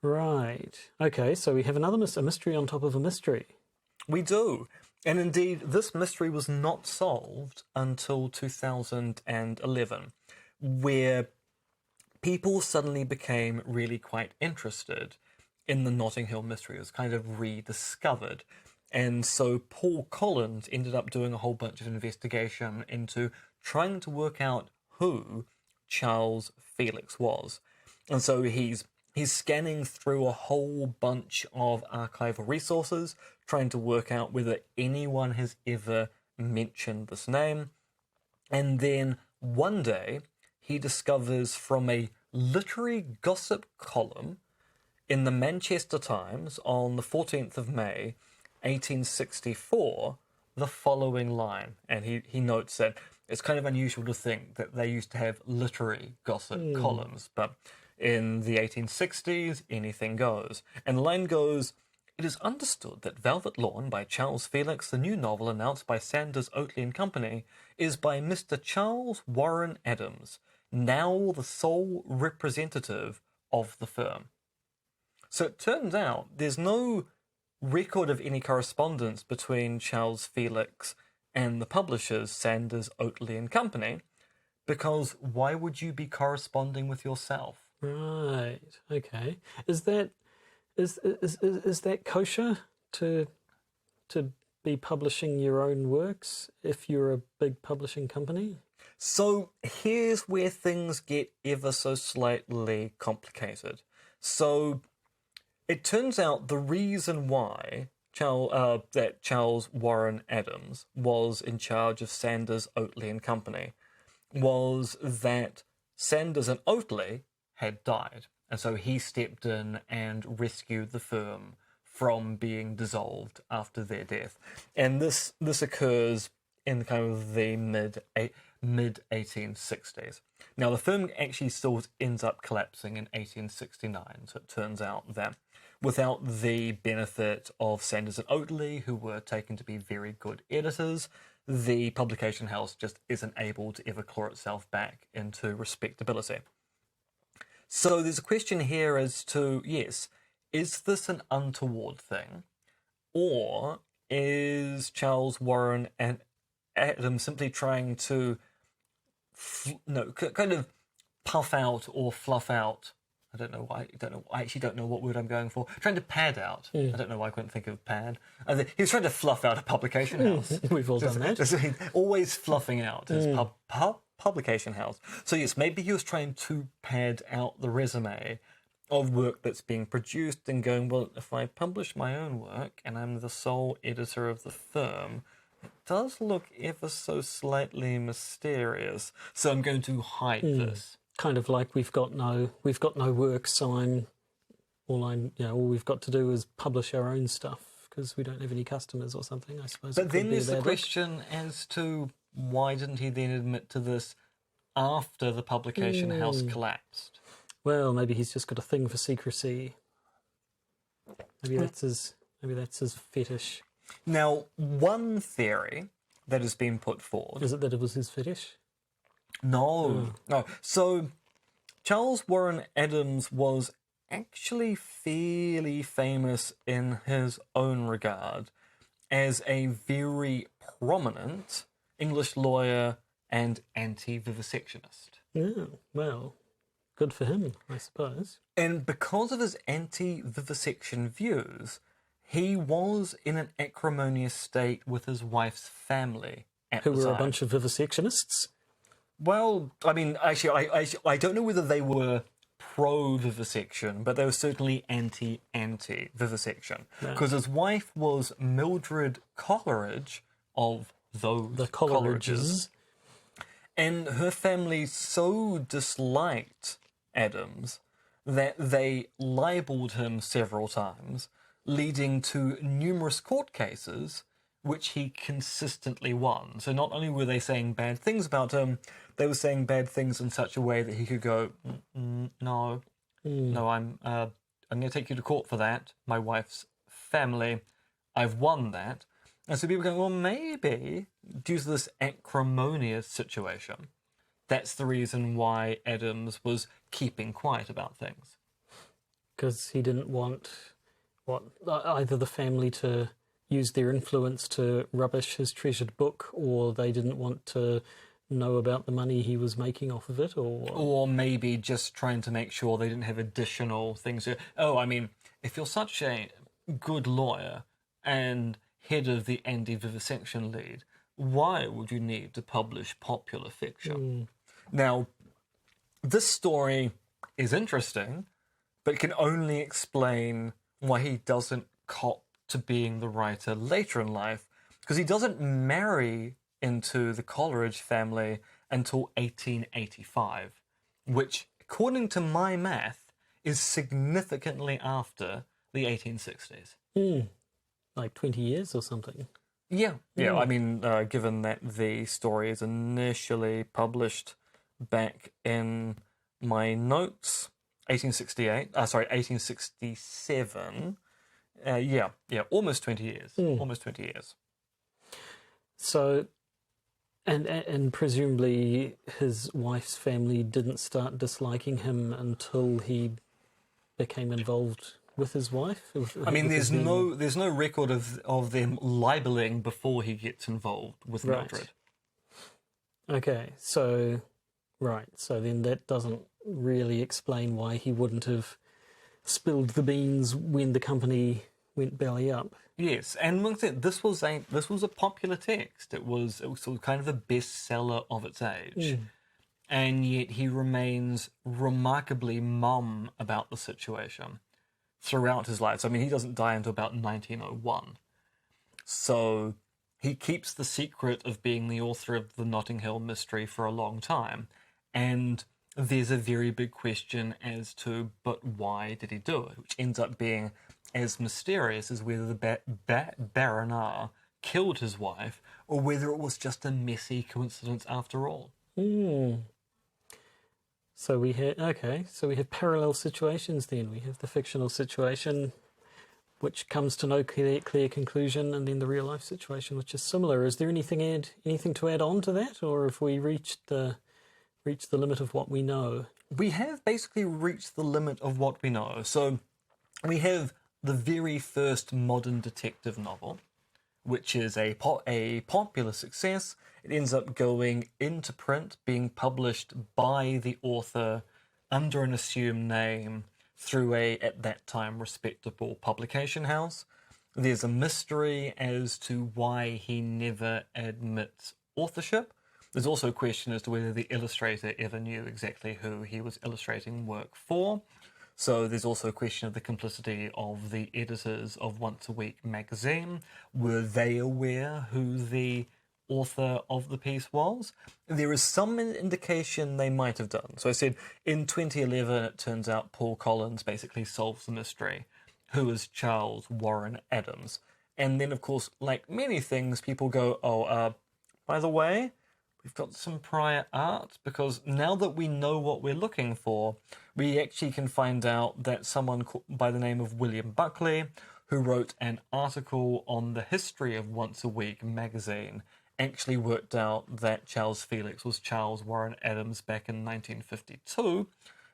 Right. Okay, so we have a mystery on top of a mystery. We do. And indeed, this mystery was not solved until 2011, where people suddenly became really quite interested in the Notting Hill mystery. It was kind of rediscovered. And so Paul Collins ended up doing a whole bunch of investigation into trying to work out who Charles Felix was. And so he's scanning through a whole bunch of archival resources, trying to work out whether anyone has ever mentioned this name. And then one day, he discovers from a literary gossip column in the Manchester Times on the 14th of May, 1864, the following line. And he notes that it's kind of unusual to think that they used to have literary gossip columns, but in the 1860s, anything goes. And the line goes, "It is understood that Velvet Lawn by Charles Felix, the new novel announced by Sanders, Otley and Company, is by Mr. Charles Warren Adams, now the sole representative of the firm." So it turns out there's no record of any correspondence between Charles Felix and the publishers, Sanders, Otley and Company, because why would you be corresponding with yourself? Right. Okay. Is that kosher to be publishing your own works if you're a big publishing company? So here's where things get ever so slightly complicated. So it turns out the reason why that Charles Warren Adams was in charge of Sanders, Oatley and Company was that Sanders and Oatley had died. And so he stepped in and rescued the firm from being dissolved after their death. And this occurs in kind of the mid 1860s. Now, the firm actually still ends up collapsing in 1869. So it turns out that without the benefit of Sanders and Oatley, who were taken to be very good editors, the publication house just isn't able to ever claw itself back into respectability. So there's a question here as to, yes, is this an untoward thing? Or is Charles Warren and Adams simply trying to kind of puff out or fluff out? I don't know why. I actually don't know what word I'm going for. Trying to pad out. I don't know why I couldn't think of pad. He was trying to fluff out a publication house. We've all done that. Always fluffing out his publication house. So yes, maybe he was trying to pad out the resume of work that's being produced and going, well, if I publish my own work and I'm the sole editor of the firm, it does look ever so slightly mysterious. So I'm going to hide this. Kind of like we've got no work, so all we've got to do is publish our own stuff because we don't have any customers or something, I suppose. But then there's the question as to why didn't he then admit to this after the publication house collapsed? Well, maybe he's just got a thing for secrecy. Maybe that's his fetish. Now, one theory that has been put forward... Is it that it was his fetish? No. So, Charles Warren Adams was actually fairly famous in his own regard as a very prominent English lawyer and anti-vivisectionist. Yeah, well, good for him, I suppose. And because of his anti-vivisection views, he was in an acrimonious state with his wife's family at the time. Who were a bunch of vivisectionists? Well, I mean, actually, I don't know whether they were pro-vivisection, but they were certainly anti-vivisection. Because his wife was Mildred Coleridge of the Coleridges. And her family so disliked Adams that they libelled him several times, leading to numerous court cases which he consistently won. So not only were they saying bad things about him, they were saying bad things in such a way that he could go, no, I'm going to take you to court for that. My wife's family, I've won that. And so people go, well, maybe due to this acrimonious situation, that's the reason why Adams was keeping quiet about things. Because he didn't want either the family to use their influence to rubbish his treasured book, or they didn't want to know about the money he was making off of it, or maybe just trying to make sure they didn't have additional things. Oh, I mean, if you're such a good lawyer and head of the anti-vivisection league, why would you need to publish popular fiction? Now, this story is interesting, but can only explain why he doesn't cop to being the writer later in life, because he doesn't marry into the Coleridge family until 1885, which, according to my math, is significantly after the 1860s. like 20 years or something. Yeah. I mean, given that the story is initially published back in my notes, 1867. Almost 20 years. Almost 20 years. So, and presumably his wife's family didn't start disliking him until he became involved with his wife. I mean, there's no record of them libelling before he gets involved with Mildred. Okay, so then that doesn't really explain why he wouldn't have spilled the beans when the company went belly up. Yes, and look at this was a popular text. It was sort of kind of a bestseller of its age, and yet he remains remarkably mum about the situation throughout his life. So, I mean, he doesn't die until about 1901. So he keeps the secret of being the author of the Notting Hill mystery for a long time, and there's a very big question as to, but why did he do it? Which ends up being as mysterious as whether the Baronar killed his wife or whether it was just a messy coincidence after all. So we have parallel situations then. We have the fictional situation, which comes to no clear conclusion, and then the real life situation, which is similar. Is there anything to add on to that, or have we reached the limit of what we know? We have basically reached the limit of what we know. So we have the very first modern detective novel, which is a popular success. It ends up going into print, being published by the author under an assumed name through a, at that time, respectable publication house. There's a mystery as to why he never admits authorship. There's also a question as to whether the illustrator ever knew exactly who he was illustrating work for. So there's also a question of the complicity of the editors of Once a Week magazine. Were they aware who the author of the piece was? There is some indication they might have done. So I said in 2011, it turns out Paul Collins basically solves the mystery. Who is Charles Warren Adams? And then, of course, like many things, people go, by the way, we've got some prior art, because now that we know what we're looking for, we actually can find out that someone by the name of William Buckley, who wrote an article on the history of Once a Week magazine, actually worked out that Charles Felix was Charles Warren Adams back in 1952,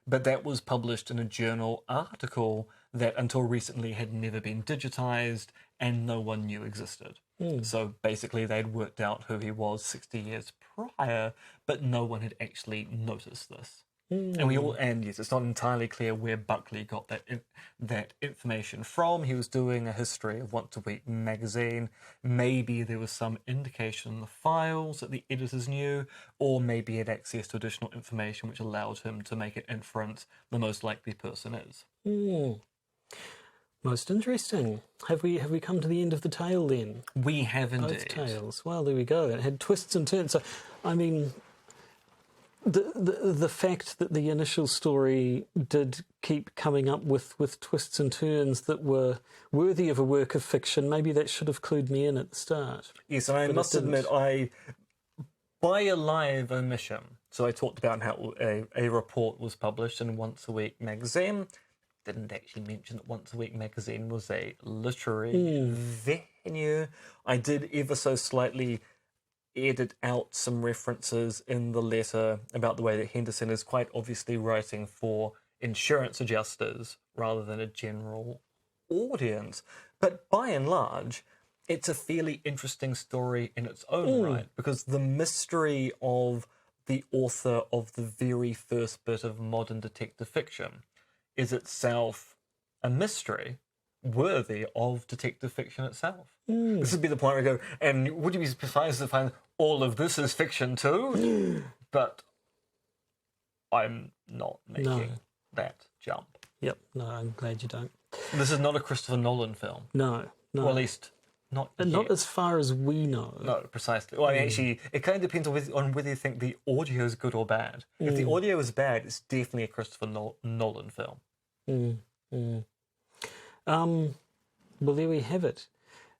but that was published in a journal article that until recently had never been digitized and no one knew existed. So basically they'd worked out who he was 60 years prior, but no one had actually noticed this. And yes, it's not entirely clear where Buckley got that information from. He was doing a history of Once a Week magazine. Maybe there was some indication in the files that the editors knew, or maybe he had access to additional information which allowed him to make an inference the most likely person is. Most interesting. Have we come to the end of the tale then? We have indeed. Both tales. Well, there we go. It had twists and turns. So, I mean, the fact that the initial story did keep coming up with twists and turns that were worthy of a work of fiction, maybe that should have clued me in at the start. Yes, and I must admit, by a live omission, so I talked about how a report was published in Once a Week magazine. Didn't actually mention that Once a Week magazine was a literary venue. I did ever so slightly edit out some references in the letter about the way that Henderson is quite obviously writing for insurance adjusters rather than a general audience. But by and large, it's a fairly interesting story in its own right, because the mystery of the author of the very first bit of modern detective fiction is itself a mystery worthy of detective fiction itself. This would be the point where I go, and would you be surprised to find all of this is fiction too? But I'm not making that jump. Yep, no, I'm glad you don't. This is not a Christopher Nolan film. No. Or at least not yet. Not as far as we know. No, precisely. Well, actually, it kind of depends on whether you think the audio is good or bad. If the audio is bad, it's definitely a Christopher Nolan film. Well, there we have it.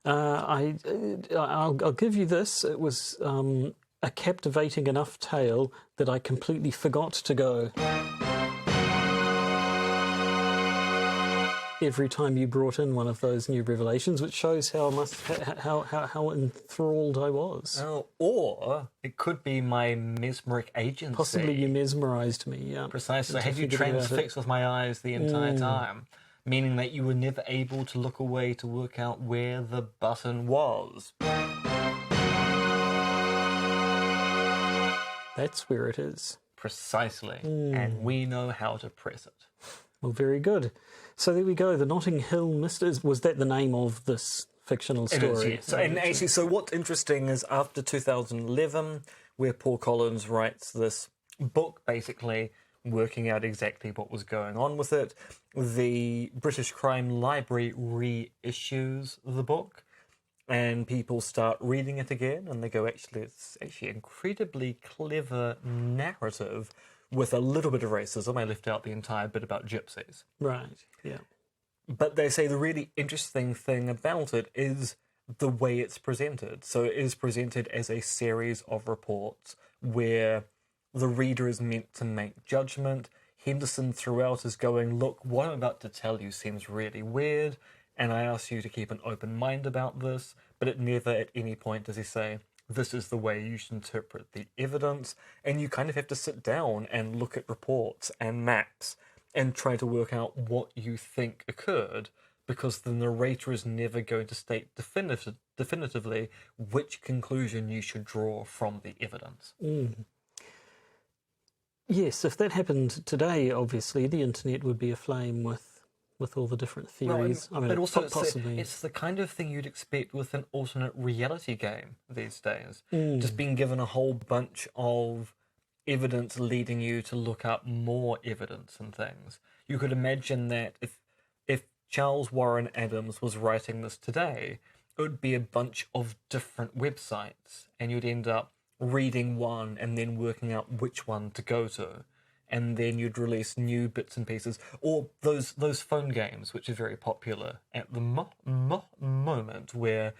I'll give you this. It was a captivating enough tale that I completely forgot to go. Every time you brought in one of those new revelations, which shows how enthralled I was. Oh, or it could be my mesmeric agency. Possibly you mesmerised me, yeah. Precisely. I had you transfixed with my eyes the entire time, meaning that you were never able to look away to work out where the button was. That's where it is. Precisely. And we know how to press it. Well, very good. So there we go. The Notting Hill Mysteries. Was that the name of this fictional It is, story? yes. And actually, so what's interesting is after 2011, where Paul Collins writes this book, basically working out exactly what was going on with it, the British Crime Library reissues the book, and people start reading it again, and they go, actually, it's actually incredibly clever narrative with a little bit of racism. I left out the entire bit about gypsies. Right, yeah. But they say the really interesting thing about it is the way it's presented. So it is presented as a series of reports where the reader is meant to make judgment. Henderson throughout is going, look, what I'm about to tell you seems really weird, and I ask you to keep an open mind about this, but it never at any point does he say, this is the way you should interpret the evidence, and you kind of have to sit down and look at reports and maps and try to work out what you think occurred, because the narrator is never going to state definitively which conclusion you should draw from the evidence. Yes, if that happened today, obviously, the internet would be aflame with all the different theories. Right, but also it's the kind of thing you'd expect with an alternate reality game these days. Just being given a whole bunch of evidence leading you to look up more evidence and things. You could imagine that if Charles Warren Adams was writing this today, it would be a bunch of different websites, and you'd end up reading one and then working out which one to go to. And then you'd release new bits and pieces, or those phone games, which are very popular at the moment, where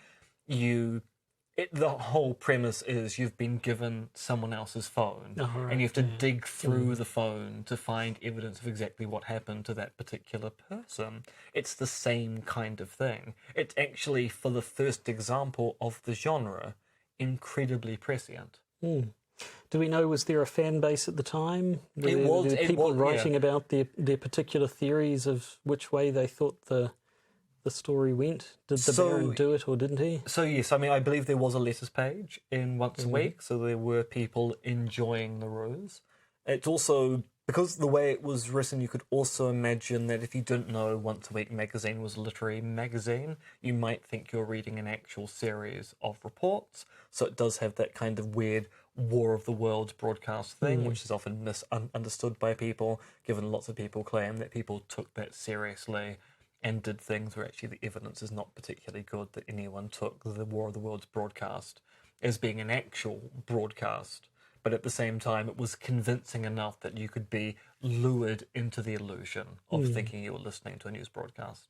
the whole premise is you've been given someone else's phone, and you have to dig through the phone to find evidence of exactly what happened to that particular person. It's the same kind of thing. It's actually, for the first example of the genre, incredibly prescient. Do we know, was there a fan base at the time? Were there people writing about their particular theories of which way they thought the story went? Did the Baron do it or didn't he? So yes, I mean, I believe there was a letters page in Once a Week, so there were people enjoying the ruse. It's also, because the way it was written, you could also imagine that if you didn't know Once a Week magazine was a literary magazine, you might think you're reading an actual series of reports. So it does have that kind of weird War of the Worlds broadcast thing, which is often misunderstood by people, given lots of people claim that people took that seriously and did things where actually the evidence is not particularly good, that anyone took the War of the Worlds broadcast as being an actual broadcast. But at the same time, it was convincing enough that you could be lured into the illusion of thinking you were listening to a news broadcast.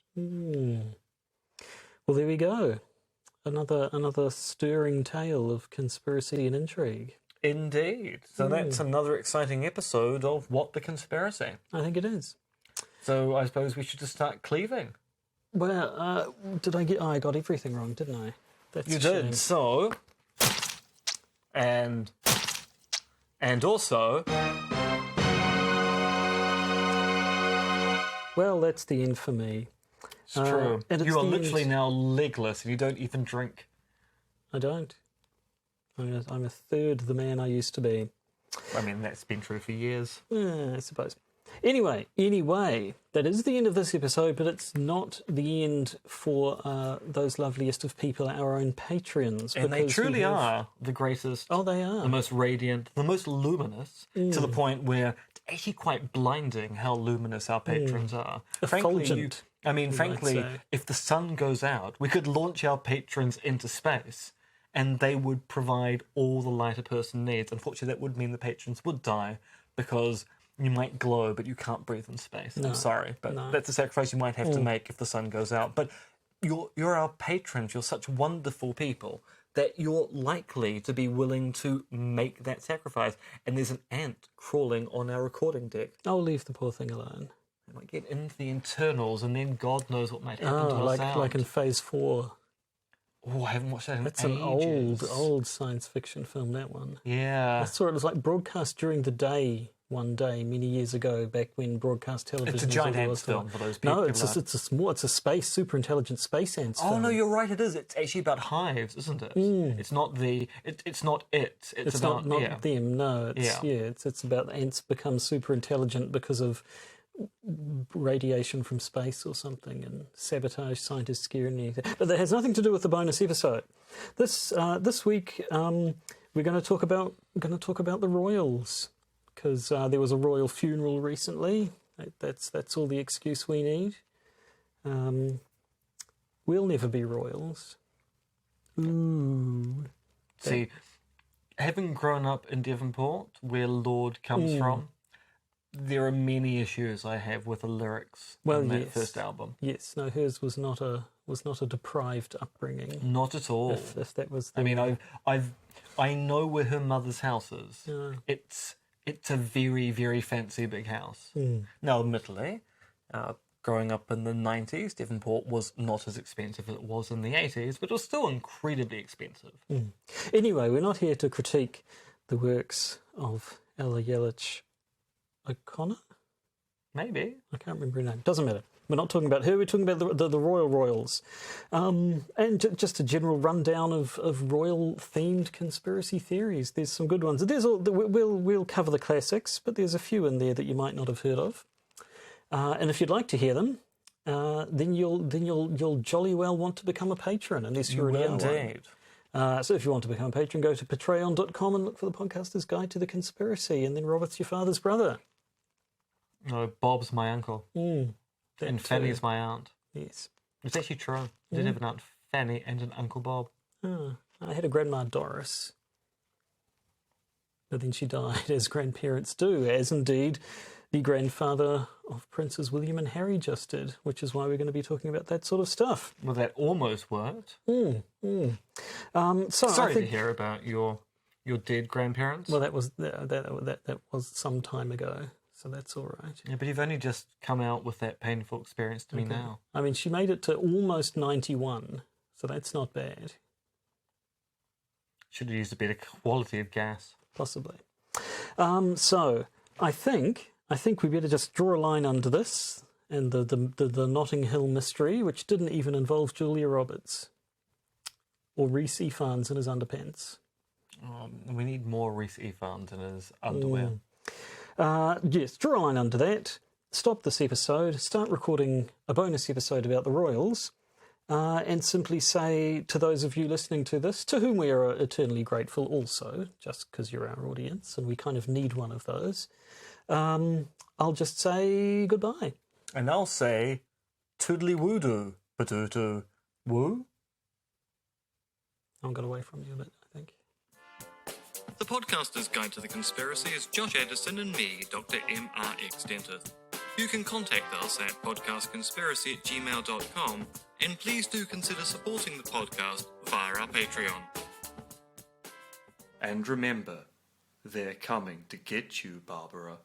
Well, there we go. Another stirring tale of conspiracy and intrigue. Indeed. So that's another exciting episode of What the Conspiracy. I think it is. So I suppose we should just start cleaving. Well, did I get... I got everything wrong, didn't I? That's You a shame. did. So... And also... Well, that's the end for me. It's true. and it's You are the literally end- now legless and you don't even drink. I don't. I'm a third the man I used to be. I mean, that's been true for years. I suppose. Anyway, that is the end of this episode, but it's not the end for those loveliest of people, our own Patreons. And they because we truly have- are the greatest, Oh, they are. the most radiant, the most luminous, to the point where it's actually quite blinding how luminous our patrons are. Effulgent, Frankly, say. if the sun goes out, we could launch our patrons into space and they would provide all the light a person needs. Unfortunately, that would mean the patrons would die because you might glow, but you can't breathe in space. I'm sorry, but that's a sacrifice you might have to make if the sun goes out. But you're our patrons. You're such wonderful people that you're likely to be willing to make that sacrifice. And there's an ant crawling on our recording deck. I'll leave the poor thing alone. It might get into the internals, and then God knows what might happen to Oh, the sound. like in Phase 4. Oh, I haven't watched that in That's ages. an old science fiction film, that one. I Yeah. saw it was like broadcast during the day one day many years ago, back when broadcast television It's a was giant all there ant was to film watch. for those people. No, it's a space, super intelligent space ants Oh film. no, you're right. It is. It's actually about hives, isn't it? It's not the. It's not it. It's It's about not yeah. them. No, it's Yeah. it's about ants become super intelligent because of radiation from space or something and sabotage scientists scaring anything. But that has nothing to do with the bonus episode. This week we're going to talk about the royals, because there was a royal funeral recently. That's all the excuse we need. We'll never be royals. Ooh. See, having grown up in Devonport, where Lord comes from, there are many issues I have with the lyrics in that first album. Yes, no, hers was not a deprived upbringing. Not at all. If that was, I mean, I know where her mother's house is. Yeah. It's a very, very fancy big house. Now, admittedly, growing up in the 90s, Devonport was not as expensive as it was in the 80s, but it was still incredibly expensive. Anyway, we're not here to critique the works of Ella Yelich O'Connor? Maybe. I can't remember her name. Doesn't matter. We're not talking about her. We're talking about the Royal Royals. And just a general rundown of royal-themed conspiracy theories. There's some good ones. We'll cover the classics, but there's a few in there that you might not have heard of. And if you'd like to hear them, then you'll jolly well want to become a patron, unless you already are indeed. So if you want to become a patron, go to patreon.com and look for the Podcaster's Guide to the Conspiracy, and then Robert's your father's brother. No, Bob's my uncle. And Fanny's my aunt. Yes. It's actually true. I did have an Aunt Fanny and an Uncle Bob. I had a Grandma Doris. But then she died, as grandparents do, as indeed the grandfather of Princes William and Harry just did, which is why we're going to be talking about that sort of stuff. Well, that almost worked. Sorry to hear about your dead grandparents. Well, that was some time ago, so that's all right. Yeah, but you've only just come out with that painful experience to me now. I mean, she made it to almost 91, so that's not bad. Should have used a better quality of gas. Possibly. So I think we better just draw a line under this and the Notting Hill mystery, which didn't even involve Julia Roberts or Rhys Ifans in his underpants. We need more Rhys Ifans in his underwear. Yes, draw a line under that. Stop this episode. Start recording a bonus episode about the Royals. And simply say to those of you listening to this, to whom we are eternally grateful also, just because you're our audience and we kind of need one of those, I'll just say goodbye. And I'll say toodly woo-doo, ba-doo-doo, woo. I got away from you a bit, I think. The Podcaster's Guide to the Conspiracy is Josh Edison and me, Dr. M.R.X. Dentith. You can contact us at podcastconspiracy@gmail.com, and please do consider supporting the podcast via our Patreon. And remember, they're coming to get you, Barbara.